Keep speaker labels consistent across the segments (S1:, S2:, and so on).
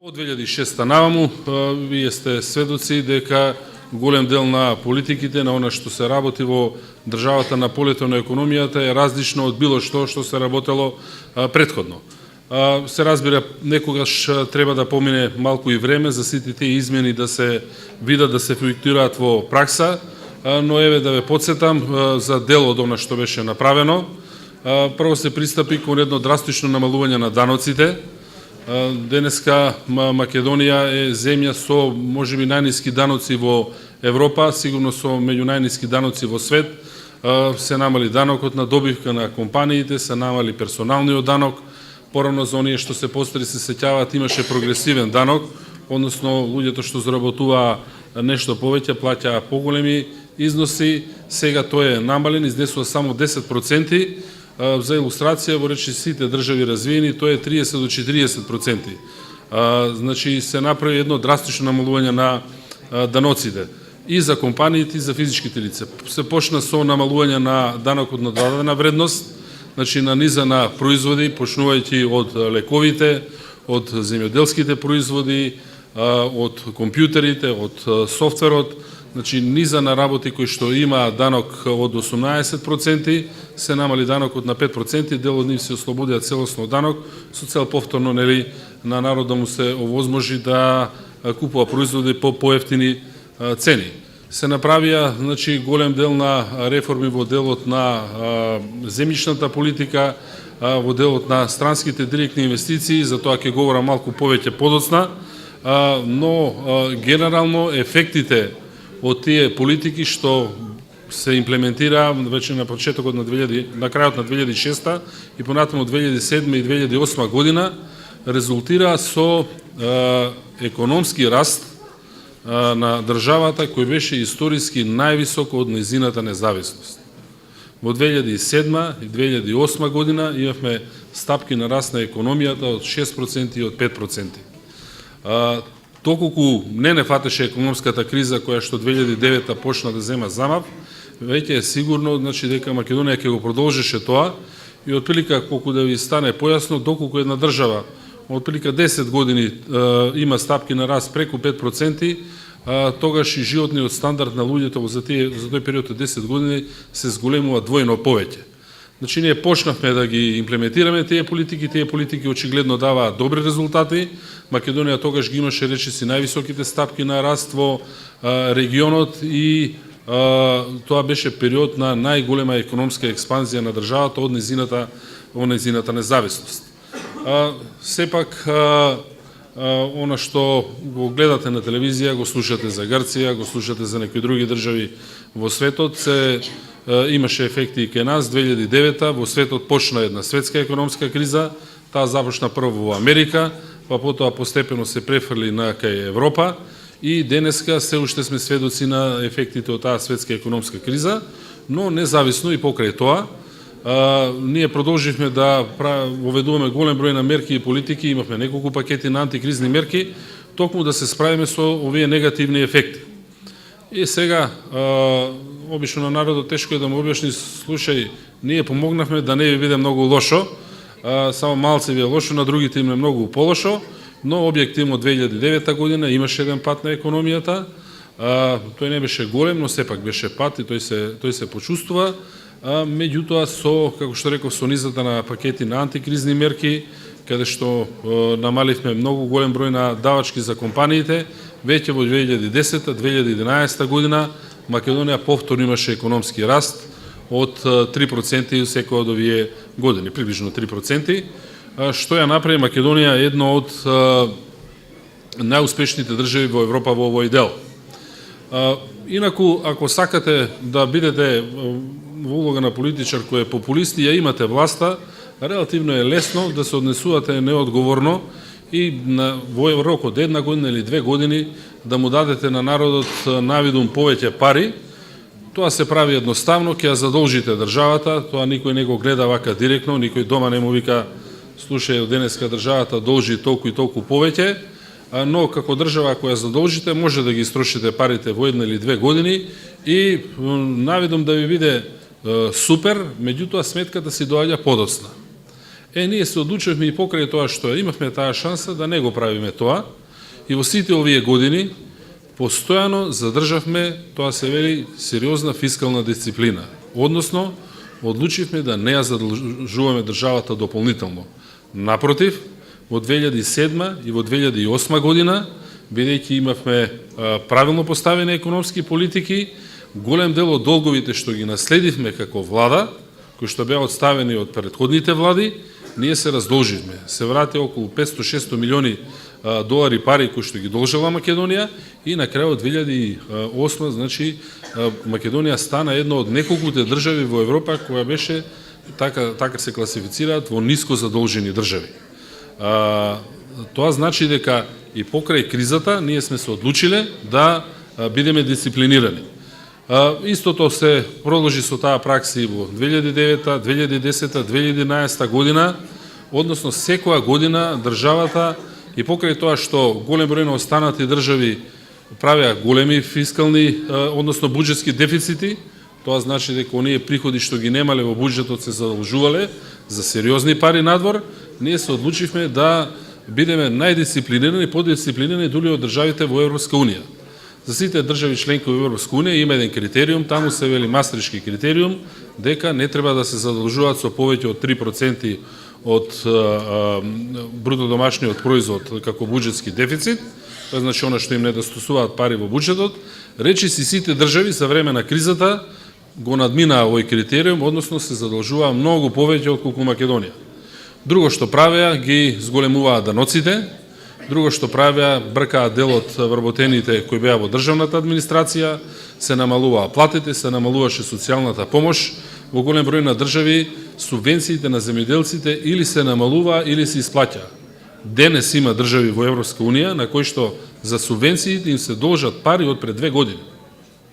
S1: Од 2006 наваму, вие сте сведоци дека голем дел на политиките, на она што се работи во државата на полето на економијата е различно од било што се работело претходно. Се разбира, некогаш треба да помине малку и време за сите тие измени да се видат, да се ефектуираат во пракса, но еве да ве подсетам за дел од она што беше направено. Прво се пристапи кон едно драстично намалување на даноците. Денеска Македонија е земја со можеби најниски даноци во Европа, сигурно со меѓу најниски даноци во свет. Се намали данокот на добивка на компаниите, се намали персоналниот данок. Порано за оние што се постари се сеќаваат, имаше прогресивен данок, односно луѓето што заработуваа нешто повеќе плаќаа поголеми износи. Сега тој е намален, изнесува само 10%. За илустрација, во речи сите држави развиени, тоа е 30 до 40%. Значи, се направи едно драстично намалување на даноците. И за компаниите, и за физичките лица. Се почна со намалување на данокот на додадена вредност, значи на низа на производи, почнувајќи од лековите, од земјоделските производи, од компјутерите, од софтверот, значи низа на работи кои што има данок од 18%, се намали данокот на 5%, дел од нив се ослободија целосно данок, со цел повторно на народот му се овозможи да купува производи по поевтини цени. Се направија значи голем дел на реформи во делот на земјишната политика, во делот на странските директни инвестиции, за тоа ќе говорам малку повеќе подоцна, но генерално ефектите од тие политики што се имплементира веќе на почетокот на крајот на 2006 и понатаму 2007 и 2008 година, резултира со економски раст на државата кој беше историски највисок од нејзината независност. Во 2007 и 2008 година имавме стапки на раст на економијата од 6% и од 5%. Доколку не фатеше економската криза која што 2009 почна да зема замав, веќе е сигурно значи дека Македонија ќе го продолжеше тоа и отприлика колку да ви стане појасно, доколку една држава отприлика 10 години има стапки на раст преку 5%, тогаш и животниот стандард на луѓето за тој период од 10 години се зголемува двојно повеќе. Значи, ние почнавме да ги имплементираме тие политики очигледно даваат добри резултати. Македонија тогаш ги имаше речиси највисоките стапки на раст во регионот и тоа беше период на најголема економска експанзија на државата од нејзината независност. Сепак, она што го гледате на телевизија, го слушате за Грција, го слушате за некои други држави во светот, имаше ефекти и кај нас. 2009 во светот почна една светска економска криза, таа започна прво во Америка, па потоа постепено се префрли на кај Европа и денеска се уште сме сведоци на ефектите од таа светска економска криза, но независно и покрај тоа, ние продолживме да воведуваме голем број на мерки и политики, имавме неколку пакети на антикризни мерки, токму да се справиме со овие негативни ефекти. И сега, обично на народот тешко е да му објасни, слушај, ние помогнавме да не ви биде многу лошо, само малце ви е лошо, на другите им е многу полошо, но објективно 2009 година имаше еден пат на економијата, тој не беше голем, но сепак беше пат и тој се почувствува, меѓутоа со, како што реков, со низата на пакети на антикризни мерки, каде што намаливме многу голем број на давачки за компаниите, веќе во 2010-2011 година Македонија повторно имаше економски раст од 3% и секоја од овие години, приближно 3%, што ја направи Македонија едно од најуспешните држави во Европа во овој дел. Инаку, ако сакате да бидете во улога на политичар кој е популист и ја имате власта, релативно е лесно да се однесувате неодговорно и во рок од една година или 2 години да му дадете на народот навидум повеќе пари. Тоа се прави едноставно, ќе ја задолжите државата, тоа никој не го гледа вака директно, никој дома не му вика слушај, денеска државата должи толку и толку повеќе, но како држава која задолжите може да ги истрошите парите во 1 или 2 години и навидум да ви биде супер, меѓутоа сметката си доаѓа подоцна. Ние се одлучивме и покрај тоа што имавме таа шанса да не го правиме тоа и во сите овие години постојано задржавме, тоа се вели, сериозна фискална дисциплина. Односно, одлучивме да не ја задолжуваме државата дополнително. Напротив, во 2007 и во 2008 година, бидејќи имавме правилно поставени економски политики, голем дел од долговите што ги наследивме како влада, кои што беа отставени од претходните влади, ние се раздолживме. Се врати околу 500-600 милиони долари пари кои што ги должела Македонија и на крајот 2008, значи Македонија стана една од неколкуте држави во Европа која беше така се класифицираат во ниско задолжени држави. Тоа значи дека и покрај кризата ние сме се одлучиле да бидеме дисциплинирани. Истото се продолжи со таа пракса и во 2009, 2010, 2011 година, односно секоја година државата и покрај тоа што голем број на останати држави правеа големи фискални, односно буџетски дефицити, тоа значи дека оние приходи што ги немале во буџетот се задолжувале за сериозни пари надвор, ние се одлучивме да бидеме најдисциплинирани, подисциплинирани дури од државите во Европска унија. За сите држави членки во Европска унија има еден критериум, таму се вели Мастрихтски критериум, дека не треба да се задолжуваат со повеќе од 3% од бруто домашниот производ како буџетски дефицит, тоа значи она што им недостасуваат пари во буџетот. Речиси сите држави за време на кризата го надминаа овој критериум, односно се задолжуваа многу повеќе отколку Македонија. Друго што правеа, ги зголемуваа даноците, друго што правеа, бркаа дел од вработените кои беа во државната администрација, се намалуваа платите, се намалуваше социјалната помош. Во голем број на држави субвенциите на земјоделците или се намалуваа или се исплаќаа. Денес има држави во Европска унија на кои што за субвенциите им се должат пари од пред 2 години.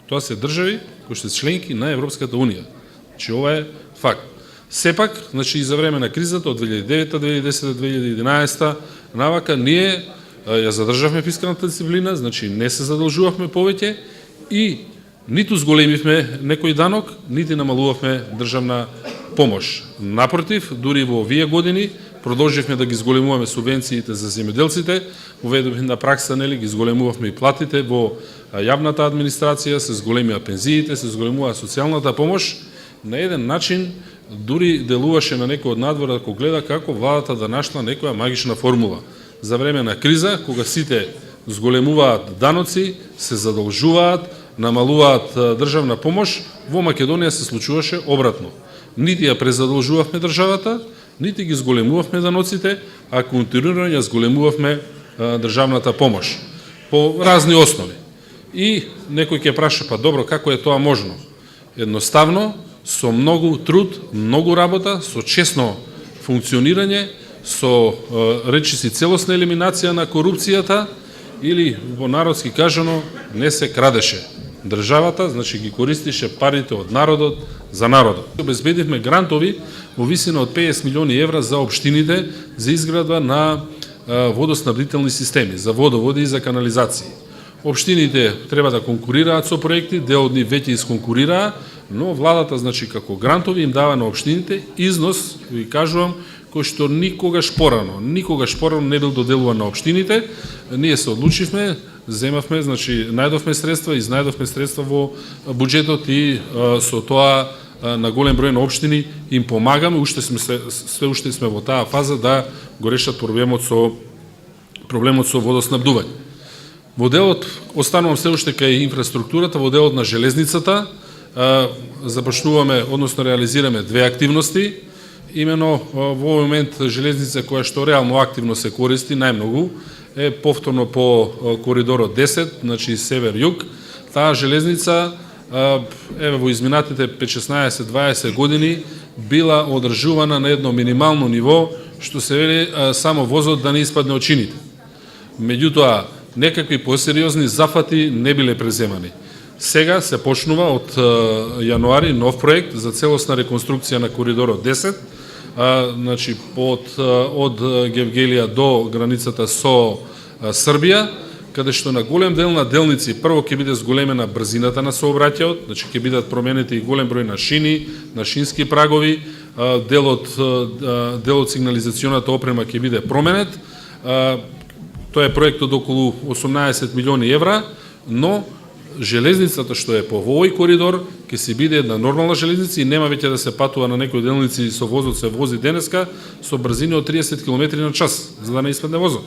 S1: Тоа се држави кои што се членки на Европската унија. Значи ова е факт. Сепак, значи и за време на кризата од 2009, 2010, 2011 навака ние ја задржавме фискалната дисциплина, значи не се задолжувавме повеќе и ниту зголемивме некој данок, нити намалувавме државна помош. Напротив, дури во овие години продолживме да ги зголемуваме субвенциите за земјоделците, уведовме на пракса, нели, ги зголемувавме и платите во јавната администрација, се зголемија пензиите, се зголемува социјалната помош. На еден начин дури делуваше на некој од надвор ако гледа како владата да нашла некоја магична формула. За време на криза, кога сите зголемуваат даноци, се задолжуваат, намалуваат државна помош, во Македонија се случуваше обратно. Нити ја презадолжувавме државата, нити ги зголемувавме даноците, а континуирано ја зголемувавме државната помош по разни основи. И некој ќе праша, па добро, како е тоа можно? Едноставно, со многу труд, многу работа, со честно функционирање, со речиси целосна елиминација на корупцијата или во народски кажано не се крадеше. Државата, значи ги користише парите од народот за народот. Обезбедивме грантови во висина од 50 милиони евра за општините за изградба на водоснабдителни системи, за водоводи и за канализации. Општините треба да конкурираат со проекти, дел од нив веќе исконкурираа, но владата, значи, како грантови им дава на општините износ, ви кажувам, кој што никогаш порано не бил доделуван на општините. Ние се одлучивме, земавме, значи, најдовме средства, изнајдовме средства во буџетот и со тоа на голем број на општини им помагаме, се уште сме во таа фаза да го решат проблемот со водоснабдување. Во делот, останувам се уште кај инфраструктурата, во делот на железницата, започнуваме, односно реализираме две активности. Имено во овој момент железница која што реално активно се користи најмногу е повторно по коридорот 10, значи север-југ. Таа железница во изминатите 15-16-20 години била одржувана на едно минимално ниво, што се вели само возот да не испадне од чините. Меѓутоа, некакви посериозни зафати не биле преземани. Сега се почнува од јануари нов проект за целосна реконструкција на коридорот 10, значи од Гевгелија до границата со Србија, каде што на голем дел на делници прво ќе биде зголемена брзината на сообраќајот, значи ќе бидат променети и голем број на шини, на шински прагови, дел од сигнализационата опрема ќе биде променет. Тоа е проект од околу 18 милиони евра, но железницата што е по овој коридор ќе се биде една нормална железница и нема веќе да се патува на некои делници со возот се вози денеска со брзини од 30 км на час, за да не испадне возот.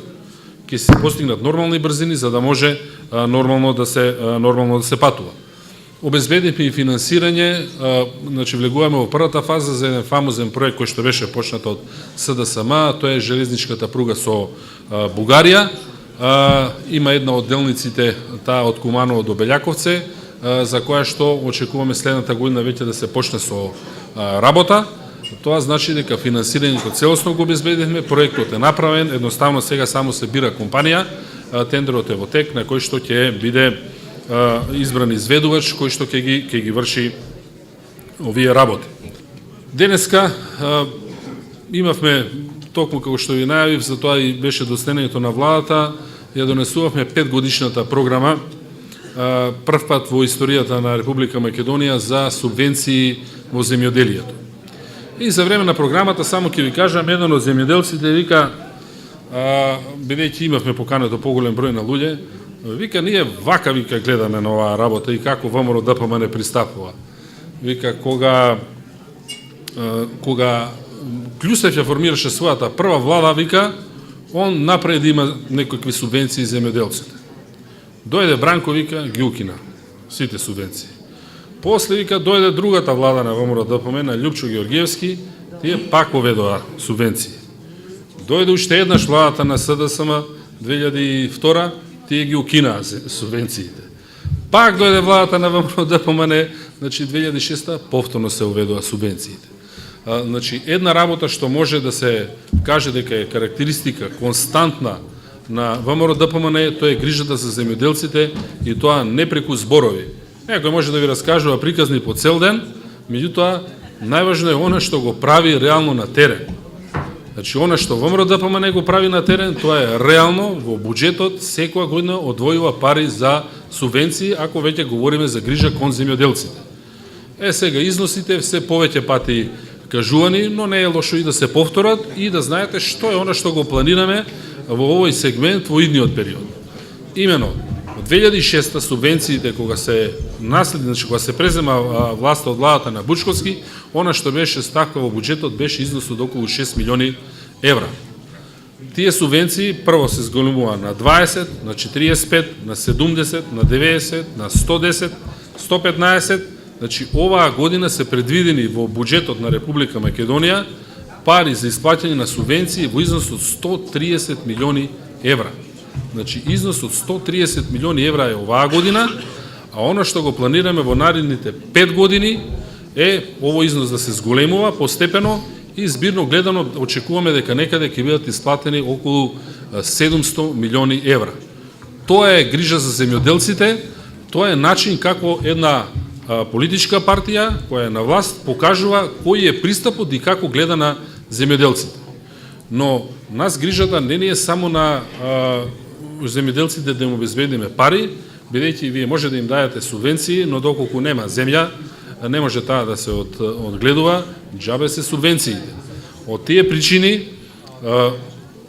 S1: Ќе се постигнат нормални брзини за да може нормално да се патува. Обезбедивме и финансирање, значи влегуваме во првата фаза за еден фамозен проект кој што беше почнат од СДСМ, тоа е железничката пруга со Бугарија. Има една од делниците, таа од Куманово до Белјаковце, за која што очекуваме следната година веќе да се почне со работа. Тоа значи дека финансирањето целосно го обезбедивме, проектот е направен, едноставно сега само се бира компанија, тендерот е во тек на кој што ќе биде избран изведувач кој што ќе ги врши овие работи. Денеска имавме, токму како што ви најавив, за тоа и беше достојањето на владата, ја донесувавме 5-годишната програма, прв пат во историјата на Република Македонија за субвенции во земјоделието. И за време на програмата, само ќе ви кажам, еден од земјоделците вика, бидејќи имавме покането поголем број на луѓе, вика, ние вака гледаме на оваа работа и како ВМРО ДПМН пристапува. Вика, кога Клюсев ја формираше својата прва влада, вика, он направи да има некакви субвенции земјоделците. Дојде Бранко, вика, ги укина сите субвенции. После, вика, дојде другата влада на ВМРО ДПМН, на Љупчо Георгиевски, тие пак поведоа субвенции. Дојде уште еднаш владата на СДСМ 2002, тие ги укинаа субвенциите. Пак дојде владата на ВМРО ДПМН, значи 2006 повторно се уведоа субвенциите. Значи, една работа што може да се каже дека е карактеристика константна на ВМРО ДПМН, тоа е грижата за земјоделците и тоа не преку зборови. Некој може да ви раскажува приказни по цел ден, меѓутоа најважно е она што го прави реално на терен. Значи, она што ВМРО ДПМН го прави на терен, тоа е реално во буџетот секоја година одвојува пари за субвенции, ако веќе говориме за грижа кон земјоделците. Сега износите се повеќе пати кажувани, но не е лошо и да се повторат и да знаете што е она што го планираме во овој сегмент во идниот период. Имено, од 2006 субвенциите кога се наследи, значи кога се презема власта од владата на Бучковски, она што беше ставка во буџетот беше износ од околу 6 милиони евра. Тие субвенции прво се зголемува на 20, на 45, на 70, на 90, на 110, 115. Значи, оваа година се предвидени во буџетот на Република Македонија пари за исплаќање на субвенции во износ од 130 милиони евра. Значи, износ од 130 милиони евра е оваа година, а оно што го планираме во наредните 5 години е овој износ да се зголемува постепено и збирно гледано очекуваме дека некаде ќе бидат исплатени околу 700 милиони евра. Тоа е грижа за земјоделците, тоа е начин како една политичка партија која е на власт покажува кој е пристапот и како гледа на земјоделците. Но нас грижата не е само на земјоделците да им обезбедиме пари, бидејќи вие може да им дајате субвенции, но доколку нема земја, не може таа да се одгледува, џабе се субвенциите. Од тие причини,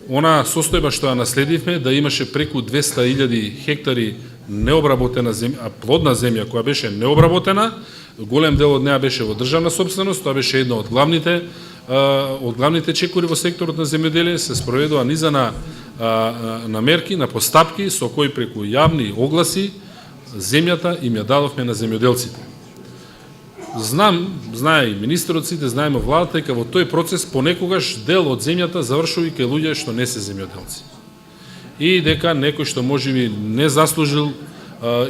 S1: она состојба што ја наследивме, да имаше преку 200.000 хектари необработена земја, плодна земја која беше необработена, голем дел од неа беше во државна собственост, тоа беше една од главните чекори во секторот на земјоделие, се спроведува низа на мерки, на постапки со кои преку јавни огласи земјата им ја дадовме на земјоделците. Знае и министерот, сите знаеме владата, дека во тој процес понекогаш дел од земјата завршува и кај луѓе што не се земјоделци. И дека некој што можеби не заслужил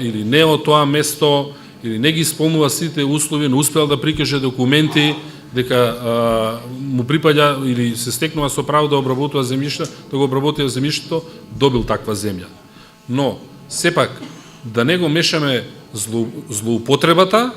S1: или не од тоа место, или не ги исполнува сите услови, не успел да прикаже документи, дека му припаѓа или се стекнува со право да обработува земјиште, да го обработува земјиштето, добил таква земја. Но, сепак, да не го мешаме злоупотребата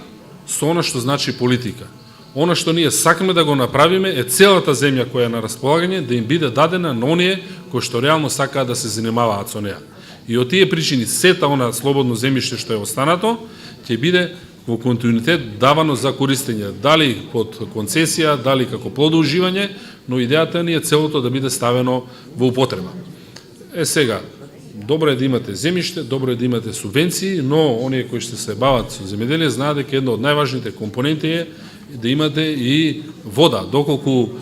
S1: со она што значи политика. Она што ние сакаме да го направиме е целата земја која е на располагање да им биде дадена на оние кои што реално сакаат да се занимаваат со неа. И од тие причини сета она слободно земјиште што е останато ќе биде во континуитет давано за користење, дали под концесија, дали како плодоуживање, но идејата ни е целото да биде ставено во употреба. Сега, добро е да имате земјиште, добро е да имате субвенции, но оние кои што се бават со земјоделие знаат дека една од најважните компоненти е да имате и вода. Доколку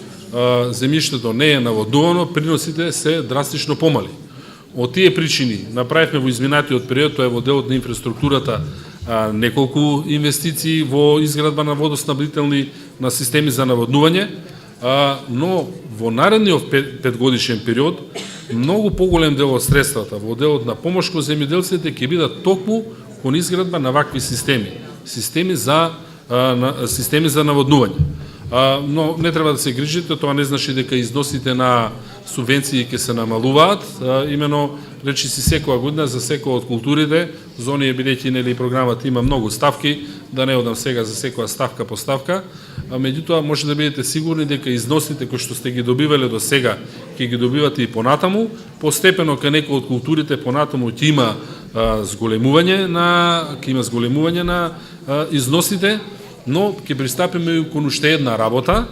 S1: земјиштето не е наводнувано, приносите се драстично помали. Од тие причини направивме во изминатиот период, тоа е во делот на инфраструктурата, неколку инвестиции во изградба на водоснабдителни на системи за наводнување, но во наредниот 5-годишен период многу поголем дел од средствата во делот на помош кон земјоделците ќе бидат токму кон изградба на вакви системи за наводнување. Но не треба да се грижите, тоа не значи дека износите на субвенции ќе се намалуваат, имено речи си секоја година за секоја од културите, за оние бидејќи нели програмата има многу ставки, да не одам сега за секоја ставка по ставка, меѓутоа може да бидете сигурни дека износите кои што сте ги добивале до сега ќе ги добивате и понатаму, постепено кај некои од културите понатаму ќе има зголемување на износите, но ќе пристапиме и кон уште една работа.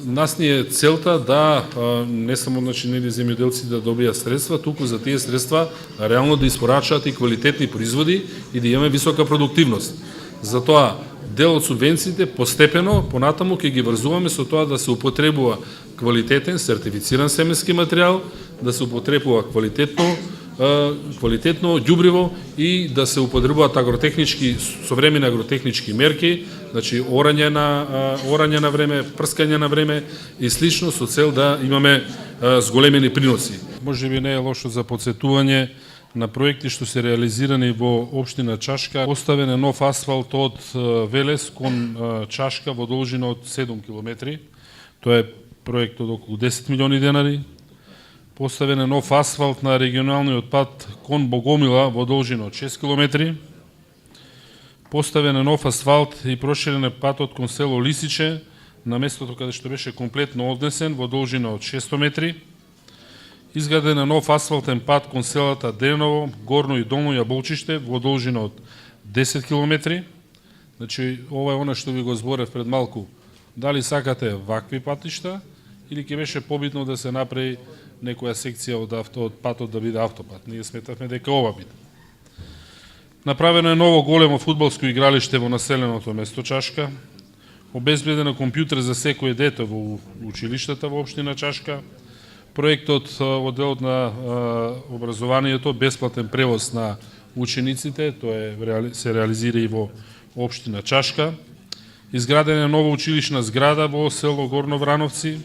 S1: Нас ни е целта да не само нели земјоделци да добијат средства, туку за тие средства реално да испорачаат и квалитетни производи и да имаме висока продуктивност. Затоа дел од субвенциите постепено понатаму ќе ги врзуваме со тоа да се употребува квалитетен сертифициран семенски материјал, да се употребува квалитетно ѓубриво и да се употребуваат современи агротехнички мерки, значиорање на време, прскање на време и слично со цел да имаме зголемени приноси. Може би не е лошо за потсетување на проекти што се реализирани во општина Чашка. Поставен е нов асфалт од Велес кон Чашка во должина од 7 км. Тоа е проект од околу 10 милиони денари. Поставен е нов асфалт на регионалниот пат кон Богомила во должина од 6 км. Поставен е нов асфалт и проширен е патот кон село Лисиче, на местото каде што беше комплетно однесен во должина од 600 метри. Изграден е нов асфалтен пат кон селата Деново, Горно и Долно Јаболчиште во должина од 10 км. Значи, ова е она што ви го зборев пред малку. Дали сакате вакви патишта или ќе беше побитно да се направи некоја секција од патот да биде автопат. Ние сметавме дека ова биде. Направено е ново големо фудбалско игралиште во населеното место Чашка. Обезбедено компјутер за секој дете во училиштата во општина Чашка. Проектот во делот на образованието, бесплатен превоз на учениците, тоа се реализира и во општина Чашка. Изградена е нова училишна зграда во село Горно Врановци.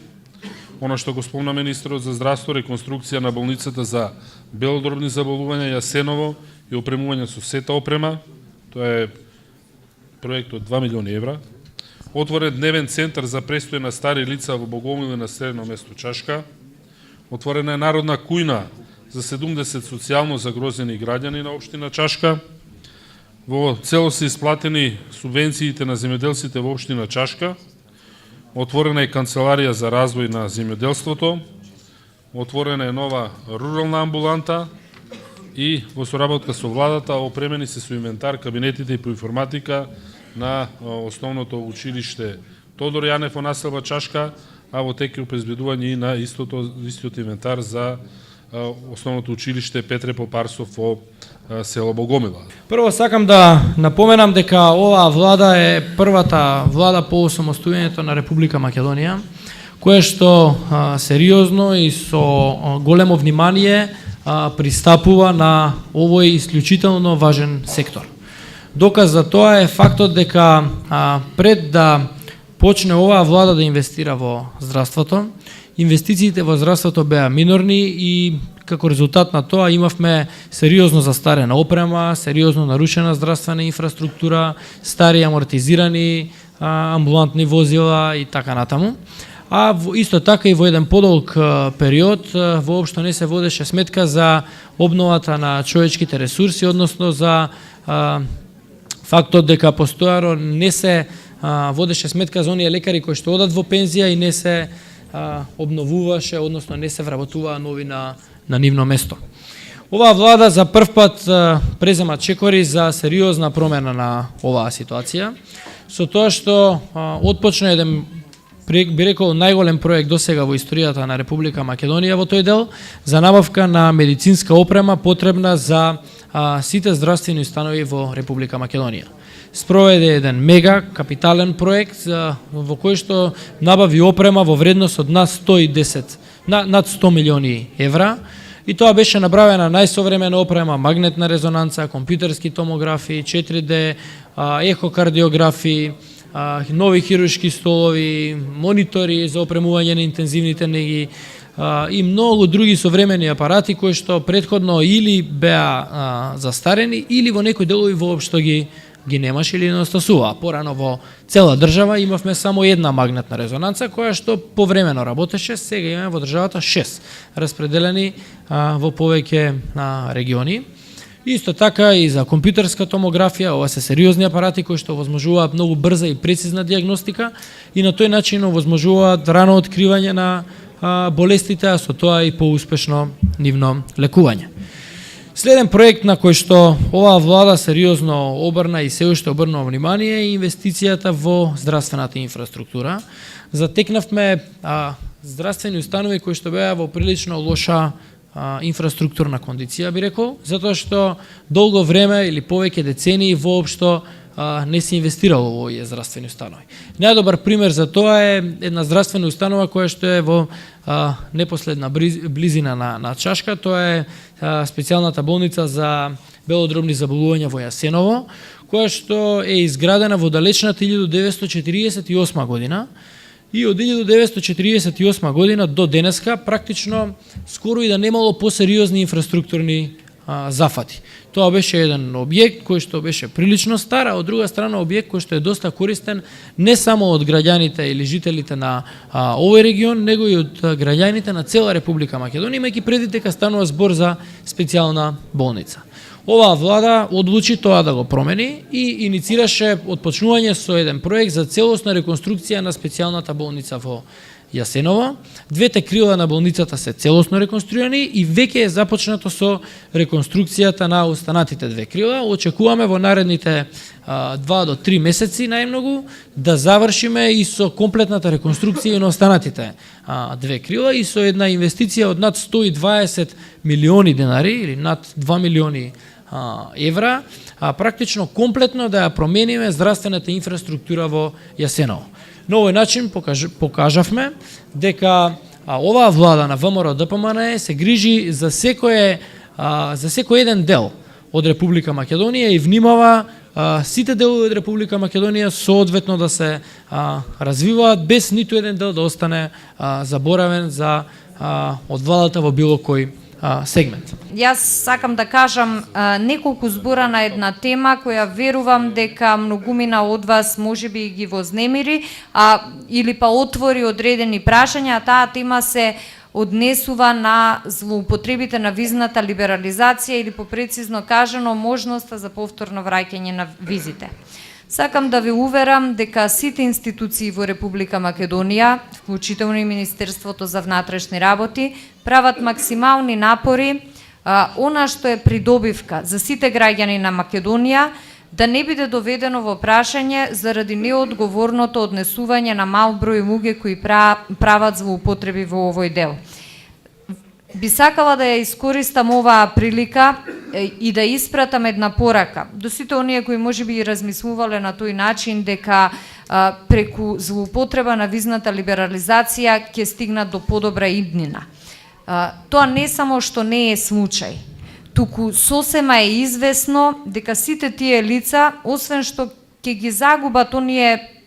S1: Она што го спомна министерот за здравство, реконструкција на болницата за белодробни заболувања Јасеново и опремување со сета опрема. Тоа е проект од 2 милиони евра. Отворен дневен центар за престој на стари лица во Богомил и населено место Чашка. Отворена е народна кујна за 70 социјално загрозени граѓани на општина Чашка. Во цело се исплатени субвенциите на земјоделците во општина Чашка. Отворена е канцеларија за развој на земјоделството. Отворена е нова рурална амбуланта и во соработка со владата опремени се со инвентар кабинетите и по информатика на основното училиште Тодор Јанев во населба Чашка, а во тек е обезбедување и на истиот инвентар за основното училиште Петре Попарсов во село Богомила.
S2: Прво сакам да напоменам дека оваа влада е првата влада по осамостојањето на Република Македонија, која што сериозно и со големо внимание пристапува на овој исклучително важен сектор. Доказ за тоа е фактот дека пред да почне оваа влада да инвестира во здравството, инвестициите во здравството беа минорни и како резултат на тоа имавме сериозно застарена опрема, сериозно нарушена здравствена инфраструктура, стари амортизирани амбулантни возила и така натаму. А исто така и во еден подолг период воопшто не се водеше сметка за обновата на човечките ресурси, односно за фактот дека постојано не се водеше сметка за оние лекари кои што одат во пензија и не се обновуваше, односно не се вработуваа нови на нивно место. Оваа влада за прв пат презема чекори за сериозна промена на оваа ситуација, со тоа што отпочна еден би рекол најголем проект досега во историјата на Република Македонија во тој дел за набавка на медицинска опрема потребна за сите здравствени установи во Република Македонија. Спроведе еден мега капитален проект во кој што набави опрема во вредност од над 100 милиони евра. И тоа беше набравена најсовремена опрема, магнетна резонанца, компјутерски томографи, 4D, ехокардиографи, нови хируршки столови, монитори за опремување на интензивните неги и многу други современи апарати кои што претходно или беа застарени или во некои делови воопшто ги немаше или не остасува. Порано во цела држава имавме само една магнетна резонанца која што повремено работеше, сега имаме во државата 6 распределени во повеќе региони. Исто така и за компјутерска томографија, ова се сериозни апарати кои што овозможуваат многу брза и прецизна диагностика и на тој начин овозможуваат рано откривање на болестите, а со тоа и поуспешно нивно лекување. Следен проект на кој што оваа влада сериозно обрна и се уште обрнува внимание е инвестицијата во здравствената инфраструктура. Затекнавме здравствени установи кои што беа во прилично лоша инфраструктурна кондиција, би рекол, затоа што долго време или повеќе децении воопшто не се инвестирало во овие здравствени установи. Најдобар пример за тоа е една здравствена установа која што е во непоследна близина на Чашка, тоа е специјалната болница за белодробни заболувања во Јасеново, која што е изградена во далечната 1948 година. И од 1948 година до денеска практично скоро и да немало посериозни инфраструктурни зафати. Тоа беше еден објект кој што беше прилично стар, а од друга страна објект кој што е доста користен не само од граѓаните или жителите на овој регион, него и од граѓаните на цела Република Македонија, имајќи предвид дека станува збор за специјална болница. Оваа влада одлучи тоа да го промени и иницираше отпочнување со еден проект за целосна реконструкција на специјалната болница во Јасеново. Двете крила на болницата се целосно реконструирани и веќе е започнато со реконструкцијата на останатите две крила. Очекуваме во наредните 2 до 3 месеци најмногу да завршиме и со комплетната реконструкција на останатите две крила и со една инвестиција од над 120 милиони денари или над 2 милиони евра, практично комплетно да ја промениме здравствената инфраструктура во Јасеново. На овој начин покажавме дека оваа влада на ВМРО ДПМН се грижи за секој еден дел од Република Македонија и внимава сите делови од Република Македонија соодветно да се развиваат без ниту еден дел да остане заборавен од владата во било кој сегмент.
S3: Јас сакам да кажам неколку збора на една тема која верувам дека многумина од вас можеби ги вознемири или па отвори одредени прашања, а таа тема се однесува на злоупотребите на визната либерализација или попрецизно кажано можноста за повторно враќање на визите. Сакам да ви уверам дека сите институции во Република Македонија, вклучително и Министерството за внатрешни работи, прават максимални напори она што е придобивка за сите граѓани на Македонија да не биде доведено во прашање заради неодговорното однесување на мал број луѓе кои прават злоупотреби во овој дел. Би сакала да ја искористам оваа прилика и да испратам една порака до сите оние кои можеби размислувале на тој начин дека преку злоупотреба на визната либерализација ќе стигнат до подобра иднина. Тоа не само што не е случај, туку сосема е известно дека сите тие лица, освен што ќе ги загубат оние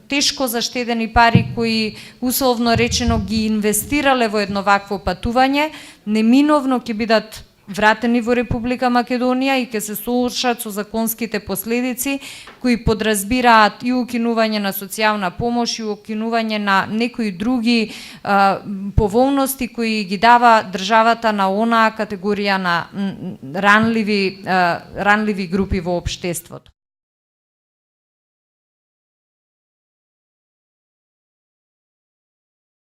S3: тешко заштедени пари кои условно речено ги инвестирале во едно вакво патување, неминовно ќе бидат вратени во Република Македонија и ќе се соочат со законските последици кои подразбираат и укинување на социјална помош и укинување на некои други поволности кои ги дава државата на онаа категорија на ранливи групи во општеството.